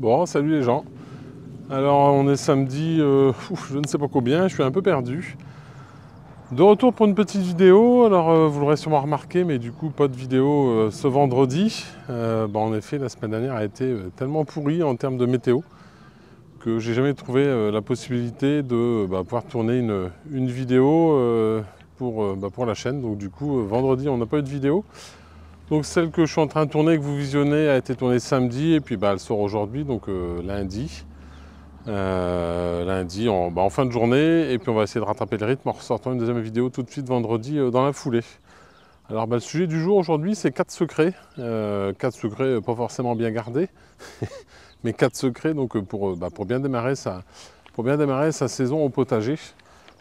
Bon, salut les gens. Alors, on est samedi, je ne sais pas combien, je suis un peu perdu. De retour pour une petite vidéo. Alors, vous l'aurez sûrement remarqué, mais du coup, pas de vidéo ce vendredi. En effet, la semaine dernière a été tellement pourrie en termes de météo que j'ai jamais trouvé la possibilité de pouvoir tourner une vidéo pour la chaîne. Donc, du coup, vendredi, on n'a pas eu de vidéo. Donc celle que je suis en train de tourner, que vous visionnez, a été tournée samedi et puis elle sort aujourd'hui, donc lundi. Lundi en fin de journée, et puis on va essayer de rattraper le rythme en ressortant une deuxième vidéo tout de suite vendredi dans la foulée. Alors le sujet du jour aujourd'hui, c'est 4 secrets. 4 secrets pas forcément bien gardés, mais 4 secrets donc, pour bien démarrer sa saison au potager.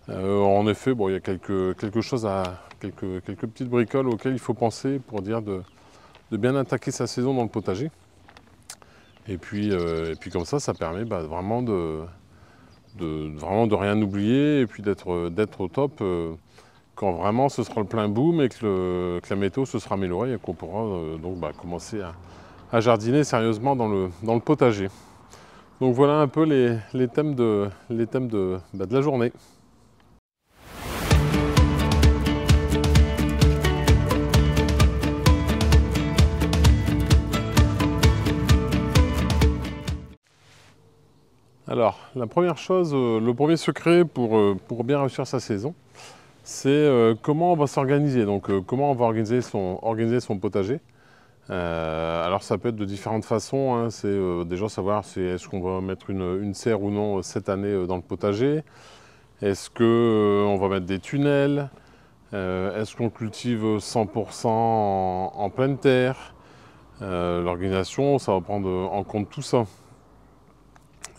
En effet, il y a quelques petites bricoles auxquelles il faut penser pour dire de bien attaquer sa saison dans le potager. Et puis comme ça permet vraiment de rien oublier et puis d'être au top quand vraiment ce sera le plein boom et que la météo se sera améliorée et qu'on pourra commencer à jardiner sérieusement dans le potager. Donc voilà un peu les thèmes de la journée. Alors, la première chose, le premier secret pour bien réussir sa saison, c'est comment on va s'organiser. Donc, comment on va organiser son potager. Alors, ça peut être de différentes façons. Hein. C'est déjà savoir est-ce qu'on va mettre une serre ou non cette année dans le potager. Est-ce qu'on va mettre des tunnels. Est-ce qu'on cultive 100% en pleine terre. L'organisation, ça va prendre en compte tout ça.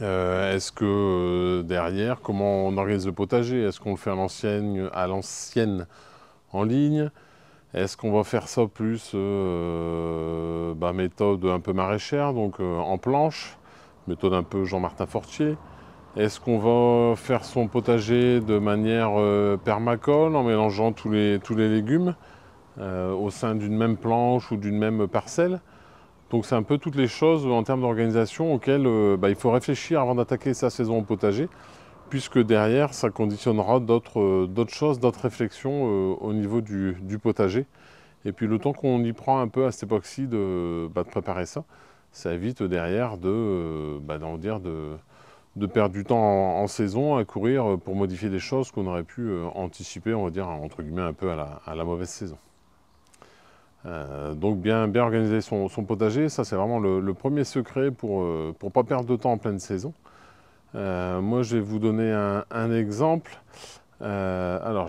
Est-ce que derrière, comment on organise le potager? Est-ce qu'on le fait à l'ancienne en ligne? Est-ce qu'on va faire ça plus méthode un peu maraîchère, donc en planche, méthode un peu Jean-Martin Fortier? Est-ce qu'on va faire son potager de manière permacole, en mélangeant tous les légumes au sein d'une même planche ou d'une même parcelle? Donc c'est un peu toutes les choses en termes d'organisation auxquelles il faut réfléchir avant d'attaquer sa saison au potager, puisque derrière ça conditionnera d'autres choses, d'autres réflexions au niveau du potager. Et puis le temps qu'on y prend un peu à cette époque-ci de préparer ça, ça évite derrière de perdre du temps en saison à courir pour modifier des choses qu'on aurait pu anticiper, on va dire entre guillemets un peu à la mauvaise saison. Donc bien organiser son potager, ça c'est vraiment le premier secret pour ne pas perdre de temps en pleine saison. Moi je vais vous donner un exemple. Alors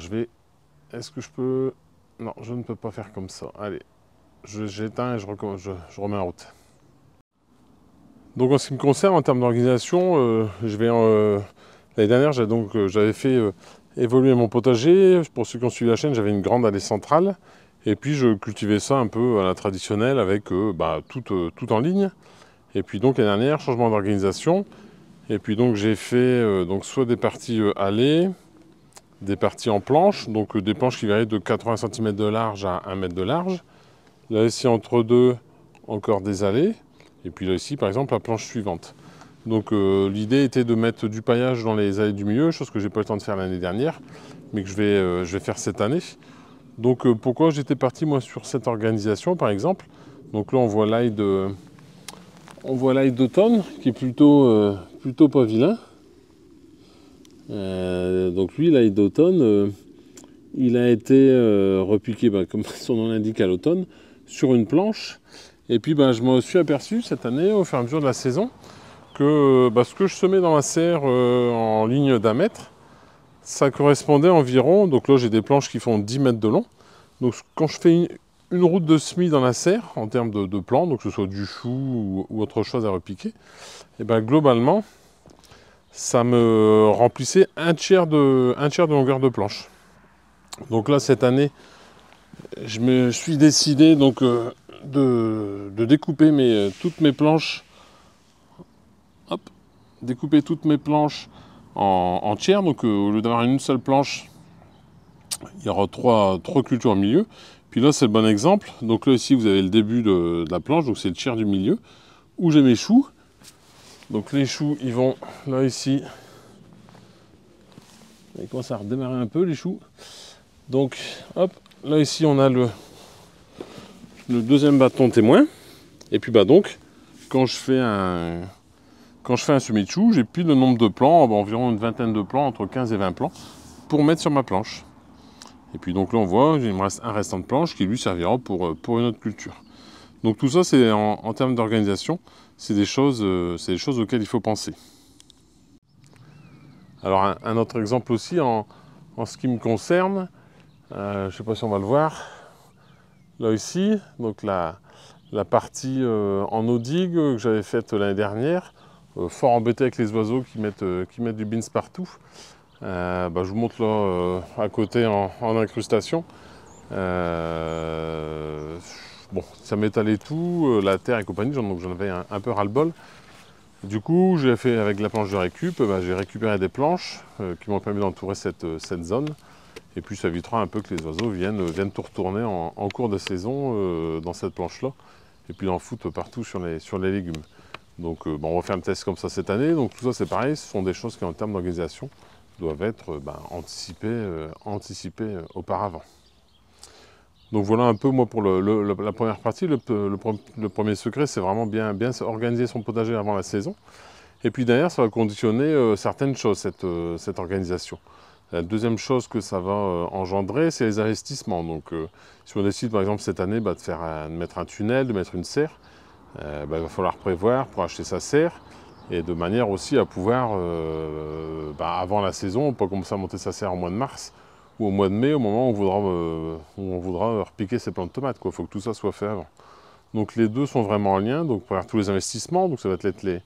est-ce que je peux... Non, je ne peux pas faire comme ça. Allez, j'éteins et je remets en route. Donc en ce qui me concerne en termes d'organisation, l'année dernière j'avais fait évoluer mon potager. Pour ceux qui ont suivi la chaîne, j'avais une grande allée centrale. Et puis je cultivais ça un peu à la traditionnelle avec tout en ligne. Et puis donc l'année dernière, changement d'organisation. Et puis donc j'ai fait soit des parties allées, des parties en planche, donc des planches qui variaient de 80 cm de large à 1 mètre de large. Là ici entre deux, encore des allées. Et puis là ici par exemple la planche suivante. Donc l'idée était de mettre du paillage dans les allées du milieu, chose que j'ai pas eu le temps de faire l'année dernière, mais que je vais faire cette année. Donc pourquoi j'étais parti moi sur cette organisation par exemple. Donc là on voit l'ail d'automne qui est plutôt pas vilain. Donc lui l'ail d'automne il a été repiqué comme son nom l'indique à l'automne sur une planche. Et puis je me suis aperçu cette année au fur et à mesure de la saison que ce que je semais dans la serre en ligne d'1 mètre, ça correspondait environ, donc là j'ai des planches qui font 10 mètres de long. Donc quand je fais une route de semis dans la serre, en termes de plants, donc que ce soit du chou ou autre chose à repiquer, et globalement, ça me remplissait un tiers de longueur de planche. Donc là cette année, je me suis décidé donc de découper toutes mes planches. Hop, découper toutes mes planches en tiers, donc au lieu d'avoir une seule planche, il y aura trois cultures au milieu. Puis là c'est le bon exemple, donc là ici vous avez le début de la planche, donc c'est le tiers du milieu, où j'ai mes choux. Donc les choux, ils vont là ici. Ils commencent à redémarrer un peu les choux. Donc hop, là ici on a le deuxième bâton témoin. Et puis bah donc, quand je fais un semis de choux, j'ai plus le nombre de plants, environ une vingtaine de plants, entre 15 et 20 plants, pour mettre sur ma planche. Et puis donc là on voit, il me reste un restant de planche qui lui servira pour une autre culture. Donc tout ça, c'est en termes d'organisation, c'est des choses auxquelles il faut penser. Alors un autre exemple aussi en ce qui me concerne, je ne sais pas si on va le voir, là ici, donc la partie en eau digue que j'avais faite l'année dernière, fort embêté avec les oiseaux qui mettent du beans partout. Je vous montre là à côté en incrustation. Bon, ça m'étalait tout, la terre et compagnie, donc j'en avais un peu ras-le-bol. Du coup, j'ai fait avec la planche de récup, j'ai récupéré des planches qui m'ont permis d'entourer cette zone. Et puis ça évitera un peu que les oiseaux viennent tout retourner en cours de saison dans cette planche-là. Et puis en foutre partout sur les légumes. Donc on va faire le test comme ça cette année. Donc tout ça c'est pareil, ce sont des choses qui en termes d'organisation doivent être anticipées auparavant. Donc voilà un peu moi pour la première partie. Le premier secret, c'est vraiment bien organiser son potager avant la saison. Et puis derrière, ça va conditionner certaines choses, cette organisation. La deuxième chose que ça va engendrer, c'est les investissements. Donc si on décide par exemple cette année de mettre un tunnel, de mettre une serre, il va falloir prévoir pour acheter sa serre. Et de manière aussi à pouvoir, avant la saison, on peut commencer à monter sa serre au mois de mars, ou au mois de mai, au moment où on voudra repiquer ses plants de tomates. Il faut que tout ça soit fait avant. Donc les deux sont vraiment en lien, donc pour faire tous les investissements, donc ça va être les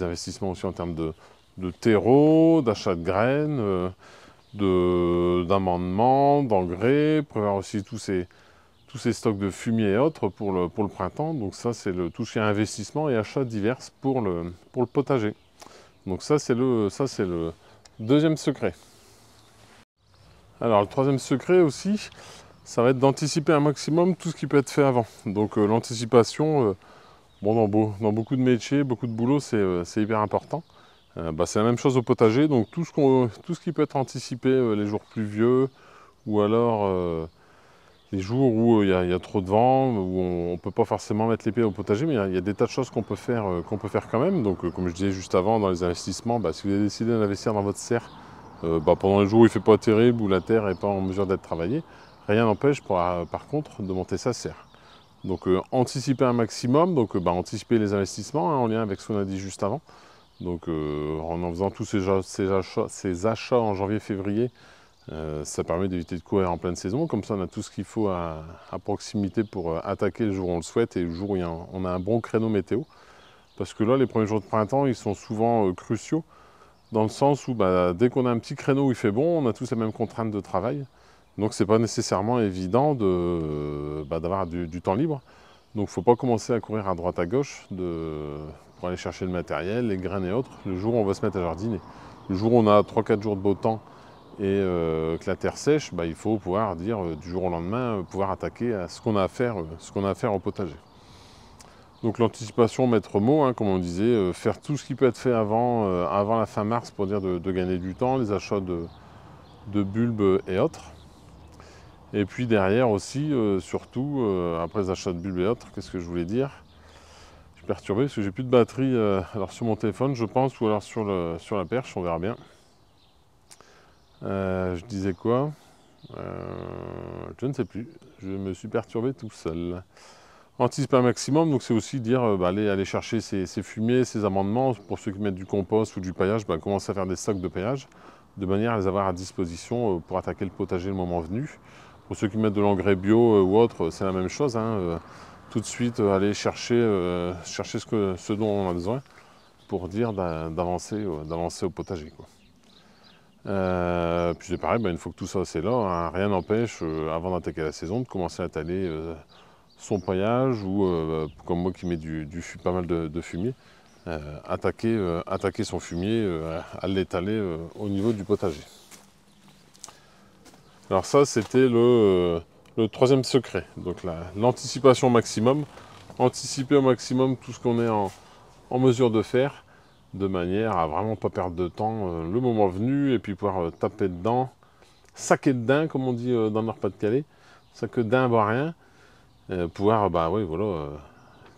investissements aussi en termes de terreau, d'achat de graines, d'amendements, d'engrais, prévoir aussi tous ces stocks de fumier et autres pour le printemps. Donc ça c'est tout ce qui est investissement et achats divers pour le potager. Donc ça c'est le deuxième secret. Alors le troisième secret aussi, ça va être d'anticiper un maximum tout ce qui peut être fait avant. Donc l'anticipation, dans beaucoup de métiers, beaucoup de boulot, c'est hyper important. C'est la même chose au potager, donc tout ce qui peut être anticipé, les jours pluvieux, ou alors les jours où il y a trop de vent, où on ne peut pas forcément mettre les pieds au potager, mais il y a des tas de choses qu'on peut faire quand même. Donc comme je disais juste avant, dans les investissements, si vous avez décidé d'investir dans votre serre, pendant les jours où il ne fait pas terrible, où la terre n'est pas en mesure d'être travaillée, rien n'empêche par contre de monter sa serre. Donc anticiper un maximum, donc anticiper les investissements en lien avec ce qu'on a dit juste avant. Donc en faisant tous ces achats en janvier-février, ça permet d'éviter de courir en pleine saison. Comme ça on a tout ce qu'il faut à proximité pour attaquer le jour où on le souhaite et le jour où on a un bon créneau météo. Parce que là les premiers jours de printemps ils sont souvent cruciaux. Dans le sens où dès qu'on a un petit créneau où il fait bon, on a tous les mêmes contraintes de travail. Donc c'est pas nécessairement évident d'avoir du temps libre. Donc il ne faut pas commencer à courir à droite à gauche pour aller chercher le matériel, les graines et autres, le jour où on va se mettre à jardiner. Le jour où on a 3-4 jours de beau temps et que la terre sèche, il faut pouvoir dire du jour au lendemain, pouvoir attaquer à ce qu'on a à faire au potager. Donc l'anticipation, maître mot, comme on disait, faire tout ce qui peut être fait avant la fin mars pour dire de gagner du temps, les achats de bulbes et autres. Et puis derrière aussi, surtout, après les achats de bulbes et autres, qu'est-ce que je voulais dire? Je suis perturbé parce que j'ai plus de batterie alors sur mon téléphone, je pense, ou alors sur la perche, on verra bien. Je disais quoi? Je ne sais plus, je me suis perturbé tout seul. Anticiper un maximum, donc c'est aussi dire aller chercher ces fumiers, ces amendements, pour ceux qui mettent du compost ou du paillage, commencer à faire des stocks de paillage, de manière à les avoir à disposition pour attaquer le potager le moment venu. Pour ceux qui mettent de l'engrais bio ou autre, c'est la même chose, tout de suite aller chercher ce dont on a besoin pour dire d'avancer au potager, quoi. Puis c'est pareil, une fois que tout ça c'est là, rien n'empêche, avant d'attaquer la saison, de commencer à étaler son paillage ou comme moi qui mets pas mal de fumier, attaquer son fumier, à l'étaler au niveau du potager. Alors ça c'était le troisième secret, donc l'anticipation maximum, anticiper au maximum tout ce qu'on est en mesure de faire de manière à vraiment pas perdre de temps le moment venu, et puis pouvoir taper dedans, saquer dedans, comme on dit dans le Nord-Pas-de-Calais, saquer dedans, boire rien, pouvoir, bah oui, voilà,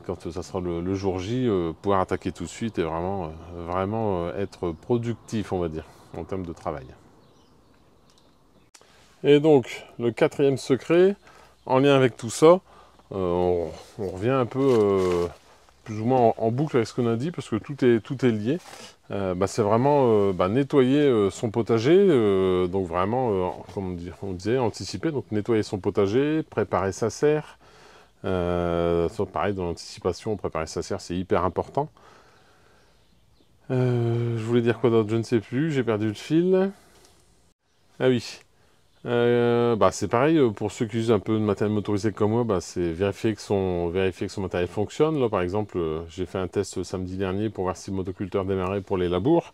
quand ça sera le jour J, pouvoir attaquer tout de suite et vraiment être productif, on va dire, en termes de travail. Et donc, le quatrième secret, en lien avec tout ça, on revient un peu plus ou moins en boucle avec ce qu'on a dit, parce que tout est lié. C'est vraiment nettoyer son potager, donc vraiment, comme on disait, anticiper, donc nettoyer son potager, préparer sa serre. Pareil, dans l'anticipation, préparer sa serre, c'est hyper important. Je voulais dire quoi d'autre, je ne sais plus, j'ai perdu le fil. Ah oui. C'est pareil, pour ceux qui utilisent un peu de matériel motorisé comme moi, c'est vérifier que son matériel fonctionne. Là, par exemple, j'ai fait un test samedi dernier pour voir si le motoculteur démarrait pour les labours.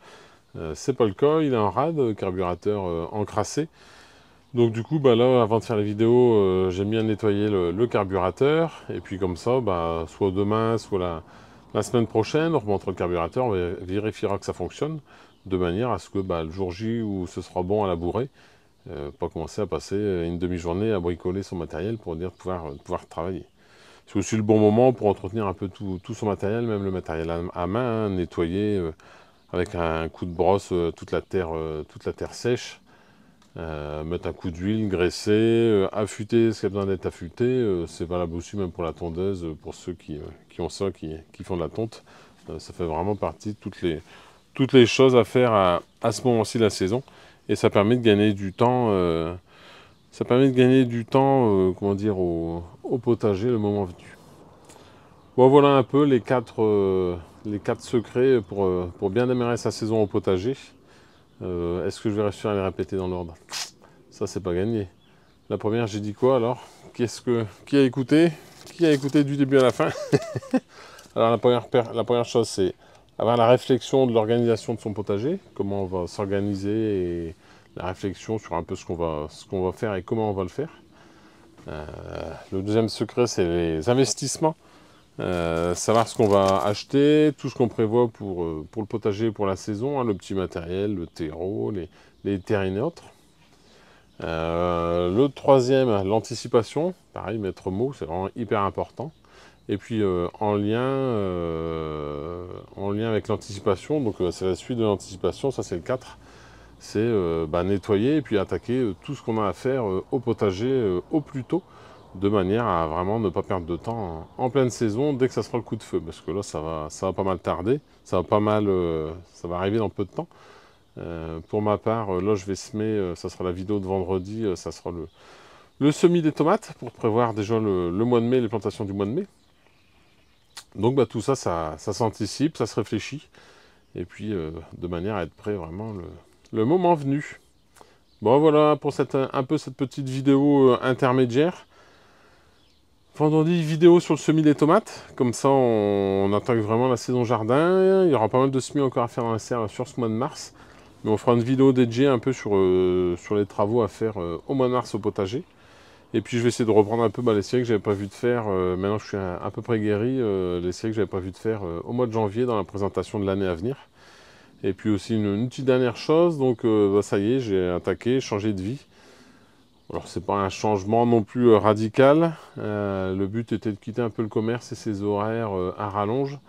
C'est pas le cas, il est en rade, carburateur encrassé. Donc du coup, là, avant de faire la vidéo, j'aime bien nettoyer le carburateur. Et puis comme ça, soit demain, soit la semaine prochaine, on remontera le carburateur, on vérifiera que ça fonctionne, de manière à ce que le jour J où ce sera bon à labourer, pas commencer à passer une demi-journée à bricoler son matériel pour dire pouvoir travailler. C'est aussi le bon moment pour entretenir un peu tout son matériel, même le matériel à main, hein, nettoyer avec un coup de brosse toute la terre sèche, mettre un coup d'huile, graisser, affûter ce qui a besoin d'être affûté. C'est valable aussi même pour la tondeuse, pour ceux qui ont ça, qui font de la tonte. Ça fait vraiment partie de toutes les choses à faire à ce moment-ci de la saison. Et ça permet de gagner du temps, comment dire, au potager le moment venu. Bon, voilà un peu les quatre secrets pour bien démarrer sa saison au potager. Est-ce que je vais réussir à les répéter dans l'ordre? Ça, c'est pas gagné. La première, j'ai dit quoi alors? Qui a écouté? Qui a écouté du début à la fin? Alors la première chose, c'est avoir la réflexion de l'organisation de son potager, comment on va s'organiser, et la réflexion sur un peu ce qu'on va faire et comment on va le faire. Le deuxième secret, c'est les investissements. Savoir ce qu'on va acheter, tout ce qu'on prévoit pour le potager, pour la saison, hein, le petit matériel, le terreau, les terrines et autres. Le troisième, l'anticipation. Pareil, maître mot, c'est vraiment hyper important. Et puis en lien avec l'anticipation, donc c'est la suite de l'anticipation, ça c'est le 4, c'est nettoyer et puis attaquer tout ce qu'on a à faire au potager au plus tôt, de manière à vraiment ne pas perdre de temps en pleine saison dès que ça sera le coup de feu, parce que là ça va pas mal tarder, ça va arriver dans peu de temps. Pour ma part, là je vais semer, ça sera la vidéo de vendredi, ça sera le semis des tomates, pour prévoir déjà le mois de mai, les plantations du mois de mai. Donc tout ça, ça s'anticipe, ça se réfléchit, et puis de manière à être prêt vraiment le moment venu. Bon voilà pour un peu cette petite vidéo intermédiaire. Vendredi, vidéo sur le semis des tomates, comme ça on attaque vraiment la saison jardin. Il y aura pas mal de semis encore à faire dans la serre sur ce mois de mars, mais on fera une vidéo dédiée un peu sur les travaux à faire au mois de mars au potager. Et puis je vais essayer de reprendre un peu les séries que j'avais pas vu de faire, maintenant que je suis à peu près guéri, les séries que j'avais pas vu de faire au mois de janvier dans la présentation de l'année à venir. Et puis aussi une petite dernière chose, donc ça y est, j'ai attaqué, changé de vie. Alors c'est pas un changement non plus radical, le but était de quitter un peu le commerce et ses horaires à rallonge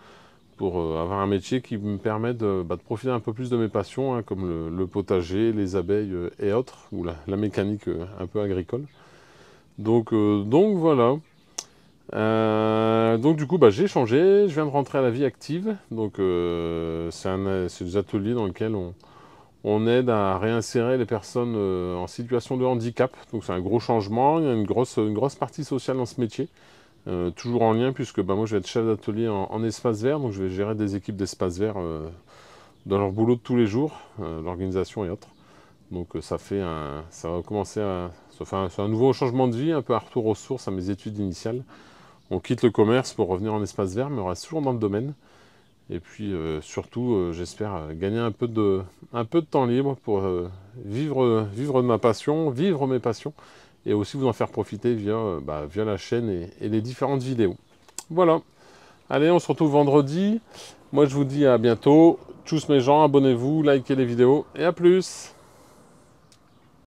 pour avoir un métier qui me permet de profiter un peu plus de mes passions, hein, comme le potager, les abeilles et autres, ou la mécanique un peu agricole. Donc voilà. Donc du coup, j'ai changé, je viens de rentrer à la vie active. Donc c'est des ateliers dans lesquels on aide à réinsérer les personnes en situation de handicap. Donc c'est un gros changement, il y a une grosse partie sociale dans ce métier. Toujours en lien, puisque moi je vais être chef d'atelier en espace vert, donc je vais gérer des équipes d'espace vert dans leur boulot de tous les jours, l'organisation et autres. Donc ça va commencer c'est un nouveau changement de vie, un peu un retour aux sources, à mes études initiales. On quitte le commerce pour revenir en espace vert, mais on reste toujours dans le domaine. Et puis surtout, j'espère gagner un peu de temps libre pour vivre de ma passion, vivre mes passions, et aussi vous en faire profiter via la chaîne et les différentes vidéos. Voilà. Allez, on se retrouve vendredi. Moi, je vous dis à bientôt. Tchuss mes gens, abonnez-vous, likez les vidéos et à plus!